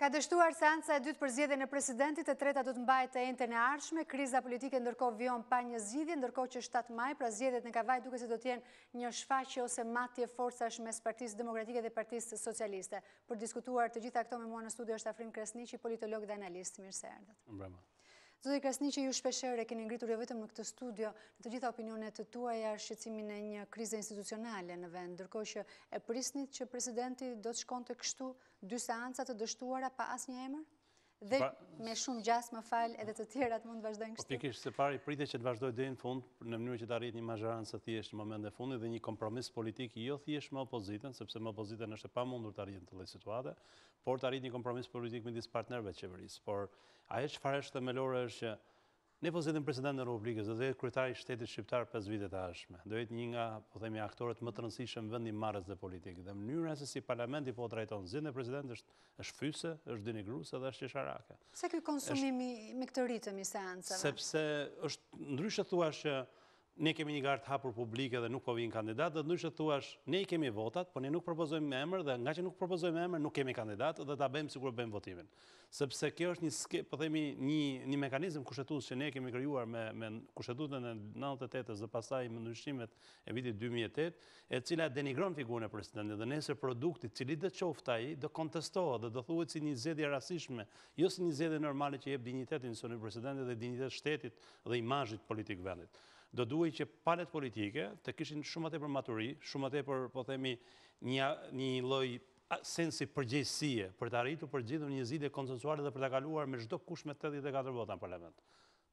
Ka dështuar seanca e dytë për zgjedhjen e presidentit, e treta do të mbahet të enjten e ardhshme. Kriza politike ndërkohë vjon pa një zgjidhje, ndërkohë që 7 maj, pra zgjedhjet në Kavaj duket se do të jenë një shfaqje ose matje forcash mes Partisë Demokratike dhe Partisë Socialiste. Për diskutuar të gjitha këto me mua në studio është Afrim Krasniqi, politolog dhe analist. Mirë se erdhët. Zoti Krasniqi, ju shpeshherë e keni ngritur jo vetëm në këtë studio, në të gjitha opinionet të tuaja shqetësimin e një krize institucionale në vend, ndërkohë që e prisnit që presidenti do të shkonte kështu 2 seanca të dështuara pa asnjë emër? Dhe me shumë gjas, më fal, edhe të tjerat mund të vazhdojnë kështu. Pikërisht se pari pritet që të vazhdojë deri në fund në mënyrë që të arrijë një mazharancë thjesht në momentin e fundit dhe një kompromis politik jo thjesht me opozitën, sepse me opozitën është e pamundur të arrijë të lloj situate, por të arrijë një kompromis politik midis partnerëve të qeverisë. Por ajo çfarë është themelore është që ne po zgjedhim presidentin e Republikës, do të jetë kryetari i shtetit shqiptar 5 vite të ardhshme. Do jetë një nga, po themi, aktorët më të rëndësishëm vendimmarrës dhe politik. Dhe mënyra se si parlamenti po trajton zgjedhjen e presidentit është fyse, është denigruese dhe është qesharake. Pse ky konsumimi me këtë ritëm i seancave? Sepse është ndryshe thuash që ne kemi një gartë hapur publike dhe nuk po vinë kandidat, dhe ndryshe thuash ne i kemi votat, por ne nuk propozojmë me emër dhe nga që nuk propozojmë me emër nuk kemi kandidat dhe ta bëjmë sikur bëjmë votimin. Sepse kjo është një, po themi, një mekanizëm kushtetues që ne kemi krijuar me Kushtetutën e 98-s dhe pastaj me ndryshimet e vitit 2008, e cila denigron figurën e presidentit dhe nesër produkti i cili do të qoftë ai do kontestohet dhe do thuhet si një zgjedhje rastishme, jo si një zgjedhje normale që jep dinjitetin institucionit presidentit dhe dinjitet shtetit dhe imazhit politik vendit. Do duhej që palët politike të kishin shumë më tepër maturi, shumë më tepër, po themi, një lloj sensi përgjegjësie për të arritur përgjithësinë një zgjidhje konsensuale dhe për ta kaluar me çdo kush me 84 vota në parlament.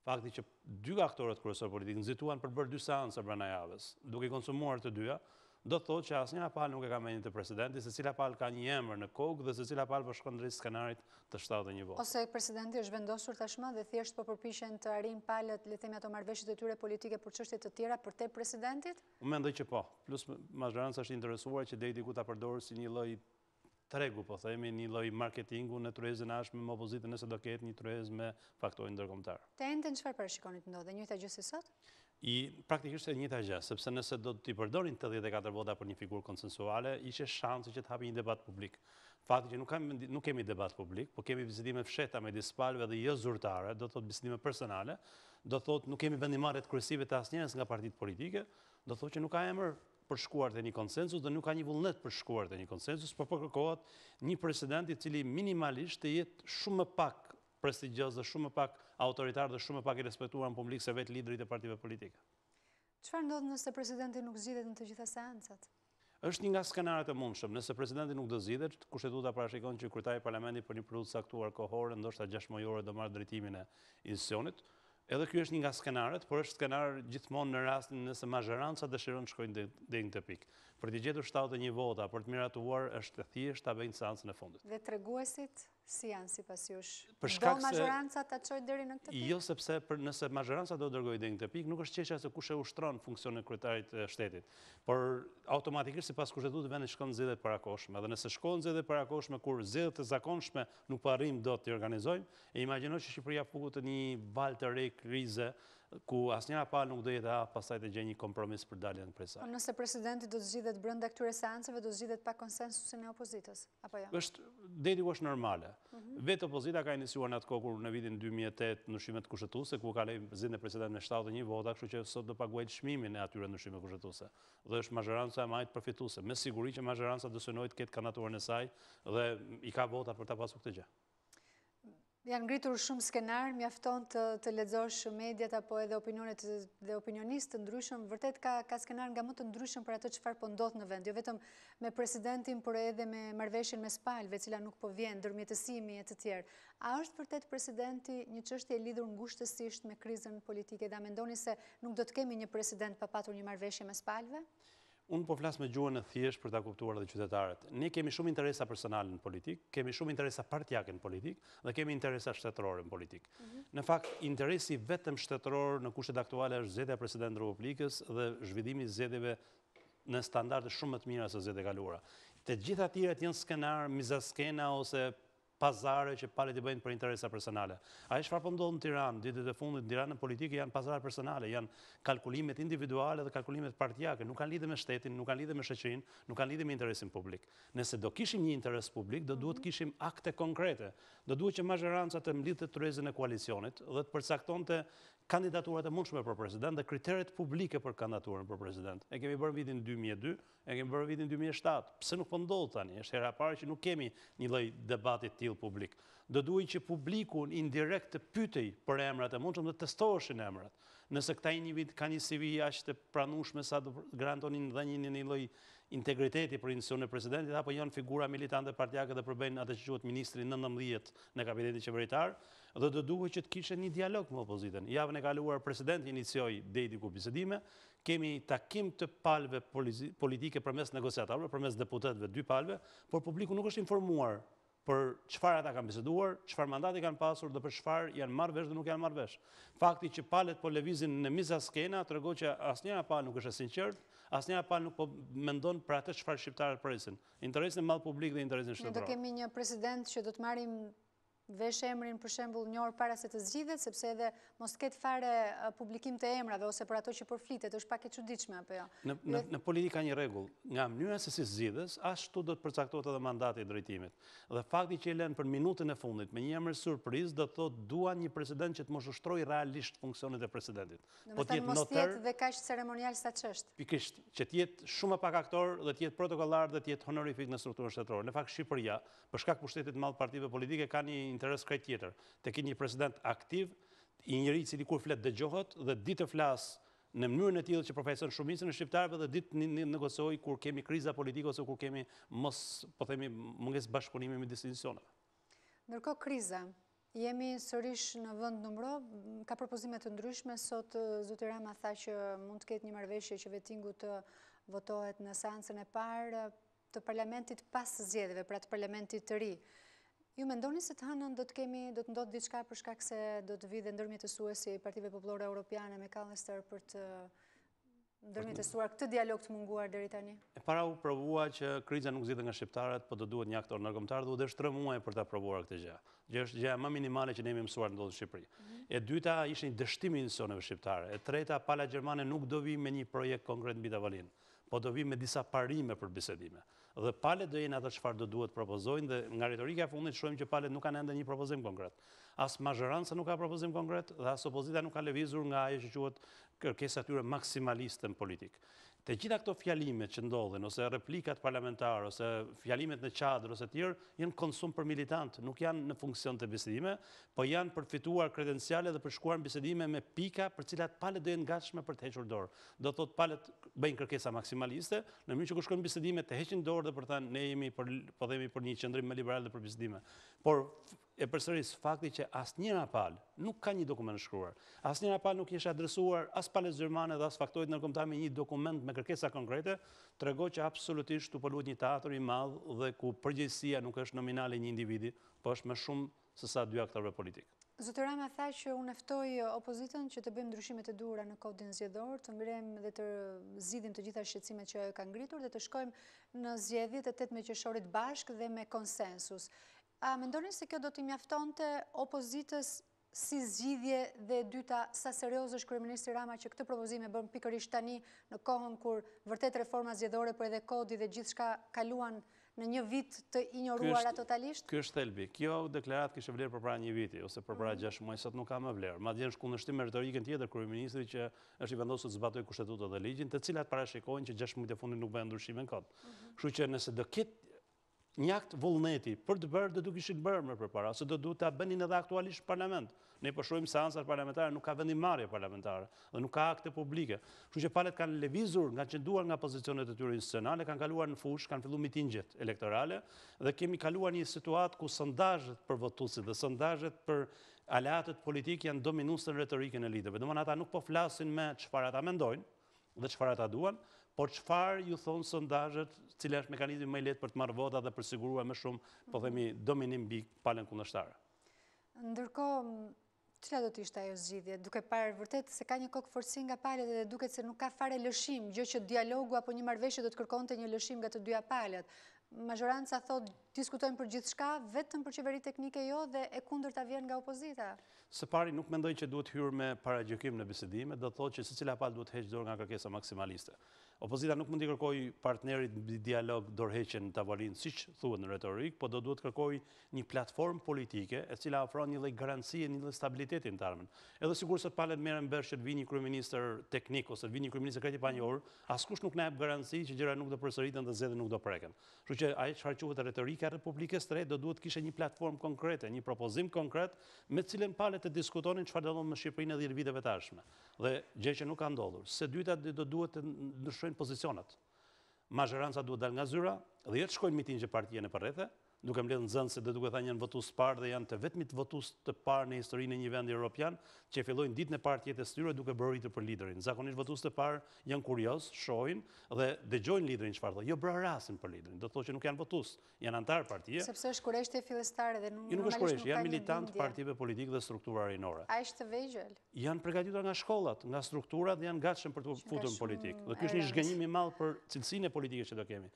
Fakti që 2 aktorët kryesorë politik nxituan për bërë 2 seanca brenda javës, duke konsumuar të dyja, do të thotë që asnjëra palë nuk e ka mendjen të presidentit, secila palë ka një emër në kokë dhe secila palë po shkon drejt skenarit të 71 votë. Ose presidenti është vendosur tashmë dhe thjesht po përpiqen të arrijnë palët, le të themi ato marrëveshjet e tyre politike për çështje të tjera për te presidentit? Unë mendoj që po. Plus mazhëranca është interesuar që deri diku ta përdorë si një lloj tregu, po themi, një lloj marketingu në tryezën e ardhshme me opozitën nëse do ketë një tryezë me faktorin ndërkombëtar. Të enten çfarë parashikoni të ndodhë? Njëjta gjë si sot? Praktikisht e njëjta gjë, sepse nëse do t'i përdorin 84 vota për një figurë konsensuale, ishte shansi që të hapi një debat publik. Fakti që nuk kemi debat publik, po kemi vizitime fshehta midis palëve dhe jo zyrtare, do thotë vizitime personale, do thotë nuk kemi vendimarrje të kryesive të asnjërs nga partitë politike, do thotë që nuk ka emër për shkuar te një konsensus dhe nuk ka një vullnet për shkuar te një konsensus, por po kërkohet një president i cili minimalisht të jetë shumë më pak prestigjioz dhe shumë më pak autoritar dhe shumë më pak i respektuar në publik se vetë liderit e partive politike. Çfarë ndodh nëse presidenti nuk zgjidhet në të gjitha seancat? Është një nga skenaret e mundshëm. Nëse presidenti nuk do zgjidhet, kushtetuta parashikon që kryetari i parlamentit për një periudhë të caktuar kohore, ndoshta 6 muajore do marrë drejtimin e institucionit. Edhe ky është një nga skenaret, por është skenar gjithmonë në rastin nëse mazhëranca dëshiron të shkojnë deri në këtë pikë. Për të gjetur 71 vota për të miratuar është thjesht ta bëjnë seancën e fundit. Dhe treguesit si janë sipas jush? Do mazhëranca ta çojë deri në këtë pikë? Jo, sepse nëse mazhëranca do dërgojë deri në këtë pikë, nuk është çështja se kush e ushtron funksionin e kryetarit të shtetit, por automatikisht sipas kushtetutës vendi shkon zgjedhjet parakohshme. Dhe nëse shkon zgjedhjet parakohshme kur zgjedhjet e zakonshme nuk po arrijmë dot të organizojmë, e imagjinoj që Shqipëria futet në një val të re krize ku asnjëra palë nuk do jetë pastaj të gjejë një kompromis për daljen prej saj. Nëse presidenti do të zgjidhet brenda këtyre seancave, do zgjidhet pa konsensusin e opozitës, apo jo? Deri ku është normale. Vetë opozita ka iniciuar në atë kohë kur në vitin 2008 ndryshimet kushtetuese ku ka lënë zgjidhjen e presidentit me 71 vota, kështu që sot do paguajë çmimin e atyre ndryshimeve kushtetuese. Dhe është mazhëranca e majt përfituese. Me siguri që mazhëranca do synojë të ketë kandidatuarën e saj dhe i ka votat për ta pasur këtë gjë. Janë ngritur shumë skenar, mjafton të lexosh mediat apo edhe opinionet dhe opinionistë të ndryshëm, vërtet ka skenar nga më të ndryshëm për ato çfarë po ndodh në vend, jo vetëm me presidentin, por edhe me marrëveshjen mes palëve, e cila nuk po vjen, ndërmjetësimi e të tjerë. A është vërtet presidenti një çështje e lidhur ngushtësisht me krizën politike dhe a mendoni se nuk do të kemi një president pa patur një marrëveshje mes palëve? Unë po flas me gjuhën e thjesht për ta kuptuar edhe qytetarët. Ne kemi shumë interesa personale në politik, kemi shumë interesa partijake në politik dhe kemi interesa shtetërore në politik. Në fakt, interesi vetëm shtetëror në kushtet aktuale është zgjedhja e presidentit të Republikës dhe zhvillimi i zgjedhjeve në standarde shumë më të mira se zgjedhjet e kaluara. Të gjitha tjerët janë skenar, mizaskena ose pazare që palët i bëjnë për interesa personale. A e çfarë po ndodh në Tiranë, ditët e fundit në Tiranë politike janë pazare personale, janë kalkulimet individuale dhe kalkulimet partijake, nuk kanë lidhje me shtetin, nuk kanë lidhje me shoqërinë, nuk kanë lidhje me interesin publik. Nëse do kishim një interes publik, do duhet kishim akte konkrete. Do duhet që majoranca të mblidhte tryezën e koalicionit dhe të përcaktonte kandidaturat e mundshme për president dhe kriteret publike për kandidaturën për president. E kemi bërë vitin 2002, e kemi bërë vitin 2007. Pse nuk po ndodh tani? Është hera e parë që nuk kemi një lloj debati të tillë publik. Do duhet që publiku indirekt të pyetej për emrat e mundshëm dhe testoheshin emrat. Nëse këta individ kanë një CV aq të pranueshme sa do garantonin dhënien e një lloj integriteti për institucionin e presidentit, apo janë figura militante partijake dhe përbëjnë atë që quhet ministri 19 në kabinetin qeveritar, dhe do duhet që të kishte një dialog me opozitën. Javën e kaluar presidenti inicioi deri ku bisedime, kemi takim të palëve politike përmes negociatorëve, përmes deputetëve dy palëve, por publiku nuk është informuar për çfarë ata kanë biseduar, çfarë mandati kanë pasur dhe për çfarë janë marrë vesh dhe nuk janë marrë vesh. Fakti që palët po lëvizin në miza skena tregon që asnjëra palë nuk është e sinqert, asnjëra palë nuk po mendon për atë çfarë shqiptarët presin. Interesin e madh publik dhe interesin shtetëror. Ne do kemi një president që do të marrim vesh emrin për shembull një orë para se të zgjidhet, sepse edhe mos ketë fare publikim të emrave ose për ato që përflitet, është pak e çuditshme apo jo? Në politikë ka një rregull, nga mënyra se si zgjidhes, ashtu do të përcaktohet edhe mandati i drejtimit. Dhe fakti që e lënë për minutën e fundit me një emër surprizë do të thotë duan një president që të mos ushtrojë realisht funksionet e presidentit. Po të jetë mos jetë dhe kaq ceremonial sa ç'është. Pikërisht, që të jetë shumë pak aktor dhe të jetë protokollar dhe të jetë honorifik në strukturën shtetërore. Në fakt Shqipëria, për shkak pushtetit të madh partive politike ka një interes krejt tjetër. Të kenë një president aktiv, i njëri i cili kur flet dëgjohet dhe ditë flas në mënyrën e tillë që përfaqëson shumicën e shqiptarëve dhe ditë negocioj kur kemi kriza politike ose kur kemi mungesë bashkëpunimi midis institucioneve. Ndërkohë kriza, jemi sërish në vend numëro, ka propozime të ndryshme. Sot zoti Rama tha që mund të ketë një marrëveshje që vettingu të votohet në seancën e parë të parlamentit pas zgjedhjeve, pra të parlamentit të ri. Ju mendoni se të hënën do të ndodhë diçka për shkak se do të vi dhe ndërmjetësuesi i Partive Popullore Europiane me McAllister për të ndërmjetësuar këtë dialog të munguar deri tani? E para u provua që kriza nuk zgjidhet nga shqiptarët, por do duhet një aktor ndërkombëtar dhe u desh 3 muaj për ta provuar këtë gjë. Gjë është gjëja më minimale që ne jemi mësuar ndodh në Shqipëri. E dyta ishte një dështim i institucioneve shqiptare. E treta, pala gjermane nuk do vi me një projekt konkret mbi tavolinë, po do vi me disa parime për bisedime. Dhe palët do jenë atë çfarë do duhet propozojnë dhe nga retorika e fundit shohim që palët nuk kanë ende një propozim konkret. As majoranca nuk ka propozim konkret dhe as opozita nuk ka lëvizur nga ajo që quhet kërkesa e tyre maksimaliste në politikë. Të gjitha këto fjalimet që ndodhen, ose replikat parlamentare, ose fjalimet në çadër, ose tjerë, janë konsum për militant, nuk janë në funksion të bisedime, po janë për fituar kredenciale dhe për shkuar në bisedime me pika për cilat palët do jenë gatshme për të hequr dorë. Do thotë palët bëjnë kërkesa maksimaliste, në mënyrë që kur shkojnë bisedime të heqin dorë dhe për thënë ne jemi për një qendrim më liberal dhe për bisedime. Por e përsëris fakti që asnjëra palë nuk ka një dokument shkruar. Asnjëra palë nuk ishte adresuar as palës gjermane dhe as faktorit ndërkombëtar me një dokument me kërkesa konkrete, tregon që absolutisht u luhet një teatër i madh dhe ku përgjegjësia nuk është nominale një individi, po është më shumë se sa dy aktorëve politik. Zoti Rama tha që unë ftoj opozitën që të bëjmë ndryshimet e duhura në kodin zgjedhor, të ngrejmë dhe të zgjidhim të gjitha shqetësimet që ajo ka ngritur dhe të shkojmë në zgjedhjet e 18 qershorit bashkë dhe me konsensus. A mendoni se kjo do t'i mjaftonte opozitës si zgjidhje dhe dyta sa serioz është kryeministri Rama që këtë propozim e bën pikërisht tani në kohën kur vërtet reforma zgjedhore por edhe kodi dhe gjithçka kaluan në një vit të injoruara totalisht? Ky është thelbi. Kjo deklaratë kishte vlerë përpara një viti ose përpara 6 muaj, sot nuk ka më vlerë. Madje është kundërshtim me retorikën tjetër kryeministri që është i vendosur të zbatojë kushtetutën dhe ligjin, të cilat parashikojnë që 6 muajt e fundit nuk bëhen ndryshime në kod. Kështu që nëse do ketë një akt vullneti për të bërë, do kishin bërë më përpara, ose do duhet ta bënin edhe aktualisht parlament. Ne po shohim seancat parlamentare, nuk ka vendimmarrje parlamentare dhe nuk ka akte publike. Kështu që palët kanë lëvizur, nga qënduar nga pozicionet e tyre institucionale, kanë kaluar në fushë, kanë filluar mitingjet elektorale dhe kemi kaluar një situatë ku sondazhet për votuesit dhe sondazhet për aleatët politik janë dominuese në retorikën e liderëve. Domethënë ata nuk po flasin me çfarë ata mendojnë dhe çfarë ata duan, por çfarë ju thonë sondazhet, cila është mekanizmi më i lehtë për të marrë vota dhe për siguruar më shumë, po themi, dominim mbi palën kundërshtare. Ndërkohë, cila do të ishte ajo zgjidhje? Duke parë vërtet se ka një kokë forcing nga palët dhe duket se nuk ka fare lëshim, gjë që dialogu apo një marrëveshje do të kërkonte një lëshim nga të dyja palët. Majoranca thot diskutojnë për gjithë shka, vetëm për qeveri teknike jo dhe e kundër ta vjen nga opozita. Së pari nuk mendoj që duhet hyrë me paragjykim në bisedime, do të thotë që secila palë duhet heqë dorë nga kërkesa maksimaliste. Opozita nuk mund t'i kërkoj partnerit dialog dorëheqjen në tavolinë, siç thuhet në retorik, po duhet kërkoj një platformë politike e cila ofron një lloj garancie, një lloj stabiliteti në të ardhmen. Edhe sigur se palet merren mbesh që të vijë një kryeministër teknik ose të vijë një kryeministër krejt i panjohur, askush nuk na jep garanci që gjërat nuk do përsëriten dhe zgjedhjet nuk do preken. Kështu që ajo çfarë quhet retorika e Republikës së Re do duhet kishte një platformë konkrete, një propozim konkret me të cilën palet të diskutonin çfarë do të ndodhë me Shqipërinë e 10 viteve të ardhshme. Dhe gjë që nuk ka ndodhur. Së dyta do duhet të ndryshojnë pozicionat. Mazhoranca duhet dal nga zyra dhe jo të shkojnë mitingje partie në përrethe, duke mbledhur nxënës se do duke thënë janë votues parë dhe janë të vetmit votues të parë në historinë e një vendi evropian që fillojnë ditën e parë të jetës së tyre duke bërritur për liderin. Zakonisht votues të parë janë kurioz, shohin dhe dëgjojnë liderin çfarë thotë. Jo bërë rastin për liderin. Do të thotë që nuk janë votues, janë antar partie. Sepse është kurreshtje fillestare dhe nuk është kurreshtje, janë militantë partive politike dhe struktura rinore. A është të vegjël? Janë përgatitur nga shkollat, nga strukturat dhe janë gatshëm për të futur në politikë. Dhe ky është një zhgënjim i madh për cilësinë e politikës që do kemi.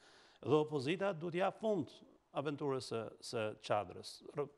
Dhe opozita duhet ja fund aventurës së çadrës.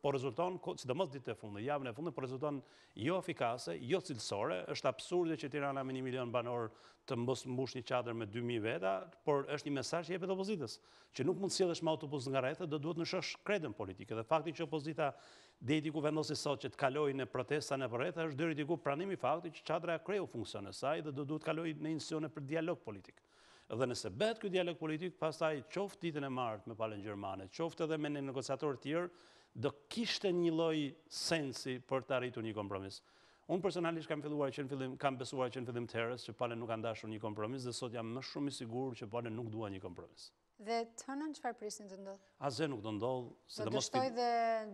Po rezulton, sidomos ditët e fundit, javën e fundit, po rezulton jo efikase, jo cilësore. Është absurde që Tirana me 1 milion banor të mos mbush një çadër me 2000 veta, por është një mesazh që jepet opozitës, që nuk mund të sjellësh me autobus nga rrethe, do duhet në shosh kredën politike. Dhe fakti që opozita deri diku vendosi sot që të kalojë në protesta në rrethe është deri diku pranim i faktit që çadra kreu funksionin e saj dhe do duhet kalojë në institucione për dialog politik. Dhe nëse bëhet ky dialog politik, pastaj qoftë ditën e martë me palën gjermane, qoftë edhe me negociatorë të tjerë, do kishte një lloj sensi për të arritur një kompromis. Unë personalisht kam besuar që në fillim të herës që palën nuk kanë dashur një kompromis dhe sot jam më shumë i sigurt që palën nuk dua një kompromis. Dhe të hënën çfarë prisni të ndodhë? Asgjë nuk do ndodhë. Do dështoj dhe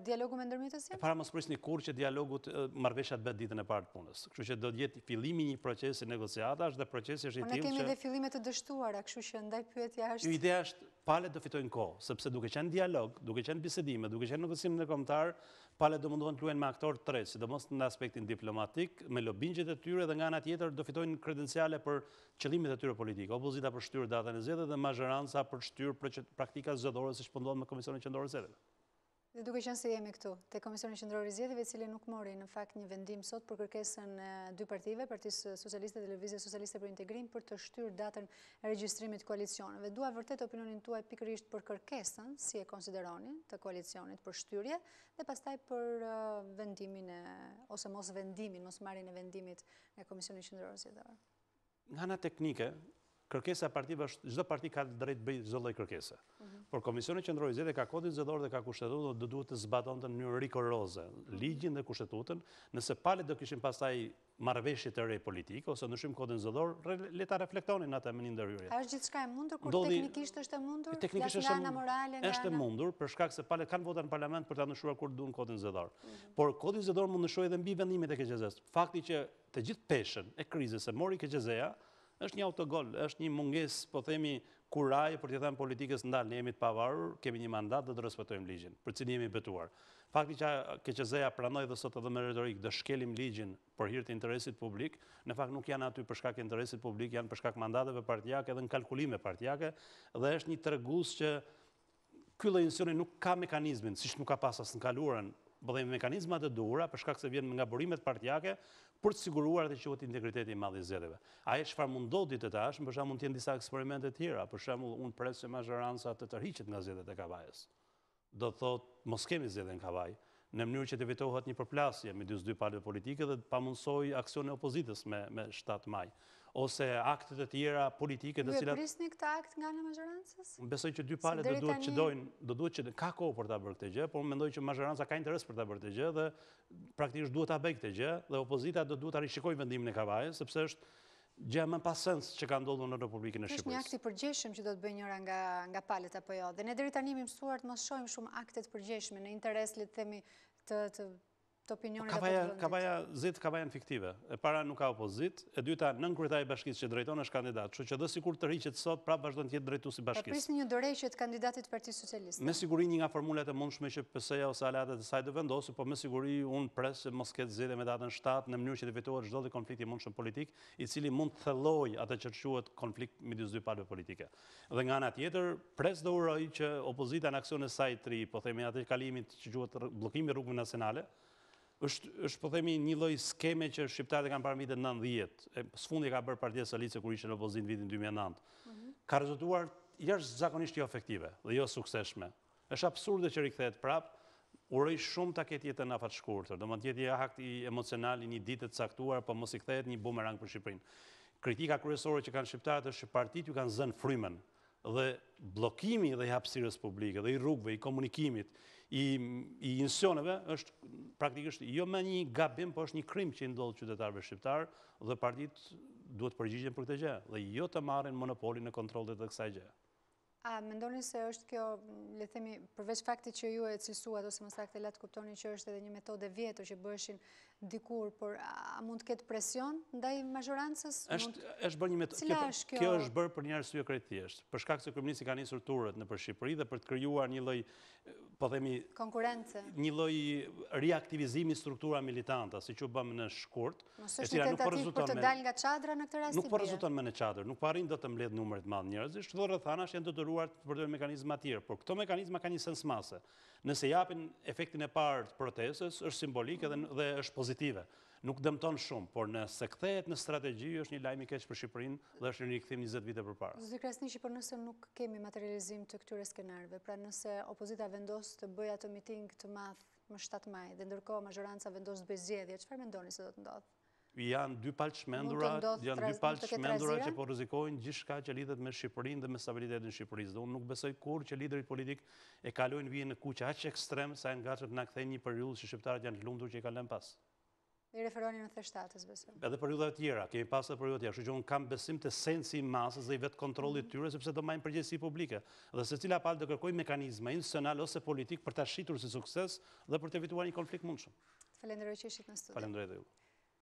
dialogu me ndërmjetësit? Para mos prisni kurrë që dialogu marrëveshja të bëhet ditën e parë të punës. Kështu që do të jetë fillimi një procesi negociatash dhe procesi është i tillë që... Ne kemi dhe fillime të dështuara, kështu që ndaj pyetja është... Ideja është palet do fitojnë kohë, sepse duke qenë dialog, duke qenë bisedime, duke qenë negociim ndërkombëtar, palet do mundohen të luajnë me aktorë të tretë, sidomos në aspektin diplomatik, me lobingjet e tyre dhe nga ana tjetër do fitojnë kredenciale për qëllimet e tyre politike. Opozita për shtyr datën e zgjedhjeve dhe mazhoranca për shtyr praktika zgjedhore siç po ndodh me Komisionin Qendror të Zgjedhjeve. Dhe duke qenë se jemi këtu, te Komisioni Qendror i Zgjedhjeve, i cili nuk mori në fakt një vendim sot për kërkesën e dy partive, Partisë Socialiste dhe Lëvizjes Socialiste për Integrim, për të shtyr datën e regjistrimit të koalicioneve. Dua vërtet opinionin tuaj pikërisht për kërkesën, si e konsideroni, të koalicionit për shtyrje, dhe pastaj për vendimin ose mos vendimin, mos marrjen e vendimit nga Komisioni Qendror i Zgjedhjeve. Nga ana teknike, kërkesa e partive është çdo parti ka drejt bëj çdo lloj kërkese. Por Komisioni Qendror i Zgjedhjeve ka kodin zgjedhor dhe ka kushtetutën dhe duhet të zbatonte në mënyrë rigoroze ligjin dhe kushtetutën. Nëse palet do kishin pastaj marrëveshje të re politike ose ndryshim kodin zgjedhor, le ta reflektonin atë me një ndërhyrje. A është gjithçka e mundur kur teknikisht është e mundur? Teknikisht është e mundur për shkak se palet kanë vota në parlament për ta ndryshuar kur duan kodin zgjedhor. Por kodi zgjedhor mund ndryshojë edhe mbi vendimet e KQZ-s. Fakti që të gjithë peshën e krizës e mori KQZ-ja është një autogol, është një mungesë, po themi, kuraje për të thënë politikës ndal, ne jemi të pavarur, kemi një mandat dhe të respektojmë ligjin, për cilin jemi betuar. Fakti që KQZ-ja pranoi dhe sot edhe me retorik të shkelim ligjin për hir të interesit publik, në fakt nuk janë aty për shkak të interesit publik, janë për shkak mandateve partijake dhe në kalkulime partijake, dhe është një tregues që ky lloj institucioni nuk ka mekanizmin, siç nuk ka pas as në kaluarën, po dhe mekanizmat e duhura për shkak se vjen nga burimet partijake për të siguruar atë që quhet integriteti i madh i zgjedhjeve. Ai çfarë mund do ditë të tashme, për shembull mund të jenë disa eksperimente të tjera, për shembull unë pres që mazhoranca të tërhiqet nga zgjedhjet e Kavajës. Do thotë mos kemi zgjedhje në Kavaj, në mënyrë që të evitohet një përplasje midis dy palëve politike dhe të pamundsoj aksione e opozitës me 7 maj. Ose aktet e tjera politike të cilat... Ju e prisni këtë akt nga ana e mazhorancës? Besoj që dy palët do duhet që ka kohë për ta bërë këtë gjë, por mendoj që mazhoranca ka interes për ta bërë këtë gjë dhe praktikisht duhet ta bëjë këtë gjë dhe opozita do duhet ta rishikojë vendimin e Kavajës, sepse është gjë më pa sens që ka ndodhur në Republikën e Shqipërisë. Është një akt i përgjithshëm që do të bëjë njëra nga palët apo jo. Dhe ne deri tani jemi mësuar të mos shohim shumë akte të përgjithshme në interes, le të themi, të të opinionit apo të vendit? Kavaja në fiktive. E para nuk ka opozit, e dyta nën kryetari i bashkisë që drejton është kandidat, kështu që dhe sikur të rriqet sot, prapë vazhdon të jetë drejtuesi i bashkisë. Prisni një dorëheqje të kandidatit të Partisë Socialiste. Me siguri një nga formulat e mundshme që PS-ja ose aleatët e saj do vendosë, po me siguri unë pres që mos ketë zgjedhje me datën 7 në mënyrë që të evitohet çdo lloj konflikti i mundshëm politik, i cili mund të thellojë atë që quhet konflikt midis dy palëve politike. Dhe nga ana tjetër, pres do uroj që opozita në aksionin e saj të ri, po themi atë kalimit që quhet bllokimi i rrugëve nacionale, është po themi një lloj skeme që shqiptarët e kanë parë vitet 90. Sfundi ka bërë Partia Socialiste kur ishte në opozit në vitin 2009. Ka rezultuar jashtëzakonisht jo efektive dhe jo suksesshme. Është absurde që rikthehet prapë. Uroj shumë ta ketë jetën afat shkurtër, do të jetë akt i emocional i një dite të caktuar, po mos i kthehet një bumerang për Shqipërinë. Kritika kryesore që kanë shqiptarët është që partitë ju kanë zënë frymën dhe bllokimi dhe i hapësirës publike dhe i rrugëve, i komunikimit, i institucioneve është praktikisht jo më një gabim, po është një krim që i ndodh qytetarëve shqiptar dhe partitë duhet përgjigjen për këtë gjë dhe jo të marrin monopolin në kontrollet e kësaj gjë. A mendoni se është kjo, le të themi, përveç faktit që ju e cilësuat ose më saktë le të kuptoni që është edhe një metodë vjetër që bëheshin dikur, por a mund të ketë presion ndaj mazhorancës? Është bërë një metodë. Kjo është bërë për një arsye krejt thjeshtë. Për shkak se kryeministri ka nisur turët nëpër Shqipëri dhe për të krijuar një lloj, po themi, konkurrencë, një lloj riaktivizimi struktura militanta, siç u bëm në shkurt, e cila nuk po rezulton për të dalë nga çadra në këtë rast. Nuk po rezulton më në çadër, nuk po arrin dot të mbledh numër të madh njerëzish, dhe rrethanash janë detyruar të përdorojnë mekanizma të tjerë, por këto mekanizma kanë një sens mase. Nëse japin efektin e parë të protestës, është simbolike dhe është pozitive. Nuk dëmton shumë, por nëse kthehet në strategji, është një lajm i keq për Shqipërinë dhe është një rikthim 20 vite përpara. Zoti Krasniqi, por nëse nuk kemi materializim të këtyre skenarëve, pra nëse opozita vendos të bëjë atë miting të madh më 7 maj, dhe ndërkohë mazhoranca vendos të bëjë zgjedhje, çfarë mendoni se do të ndodhë? Janë dy palë shmendura që po rrezikojnë gjithçka që lidhet me Shqipërinë dhe me stabilitetin e Shqipërisë. Dhe unë nuk besoj kurrë që liderit politik e kalojnë vijën në kuqe aq ekstrem sa janë gatshëm të na kthejnë një periudhë që shqiptarët janë të lumtur që i kanë lënë pas. I referoni në theshtatës, besoj. Edhe periudha të tjera, kemi pasur periudha të tjera, kështu që unë kam besim te sensi i masës dhe i vetë kontrollit tyre sepse do marrin përgjegjësi publike. Dhe secila palë do kërkojë mekanizma institucional ose politik për ta shitur si sukses dhe për të evituar një konflikt mundshëm. Falenderoj që ishit në studio. Falenderoj dhe ju.